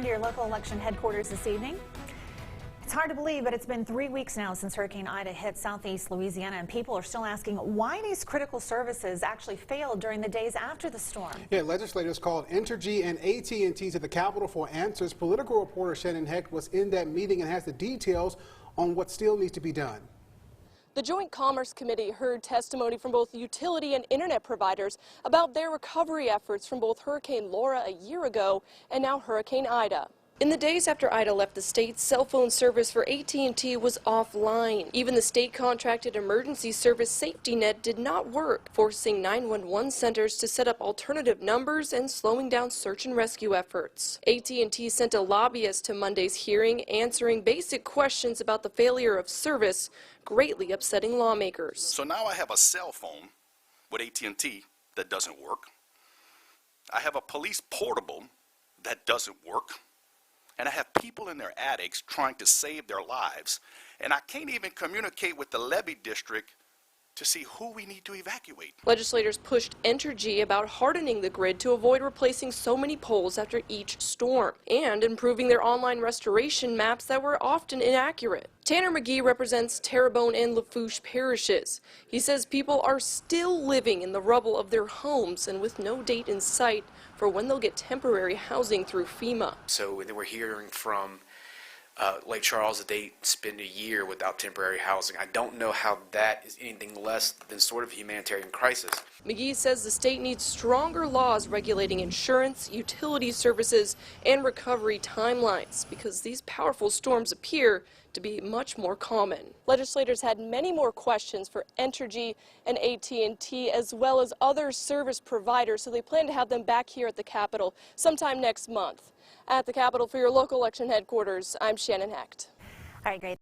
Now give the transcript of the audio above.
to your local election headquarters this evening. It's hard to believe, but it's been 3 weeks now since Hurricane Ida hit southeast Louisiana, and people are still asking why these critical services actually failed during the days after the storm. Yeah, legislators called Entergy and AT&T to the Capitol for answers. Political reporter Shannon Hecht was in that meeting and has the details on what still needs to be done. The Joint Commerce Committee heard testimony from both utility and internet providers about their recovery efforts from both Hurricane Laura a year ago and now Hurricane Ida. In the days after Ida left the state, cell phone service for AT&T was offline. Even the state-contracted emergency service safety net did not work, forcing 911 centers to set up alternative numbers and slowing down search and rescue efforts. AT&T sent a lobbyist to Monday's hearing, answering basic questions about the failure of service, greatly upsetting lawmakers. So now I have a cell phone with AT&T that doesn't work. I have a police portable that doesn't work. And I have people in their attics trying to save their lives. And I can't even communicate with the levee district to see who we need to evacuate. Legislators pushed Entergy about hardening the grid to avoid replacing so many poles after each storm and improving their online restoration maps that were often inaccurate. Tanner McGee represents Terrebonne and Lafourche parishes. He says people are still living in the rubble of their homes and with no date in sight for when they'll get temporary housing through FEMA. So then we're hearing from Lake Charles that they spend a year without temporary housing. I don't know how that is anything less than sort of a humanitarian crisis. McGee says the state needs stronger laws regulating insurance, utility services, and recovery timelines because these powerful storms appear to be much more common. Legislators had many more questions for Entergy and AT&T as well as other service providers, so they plan to have them back here at the Capitol sometime next month. At the Capitol for your local election headquarters, I'm Shannon Hecht. All right, great.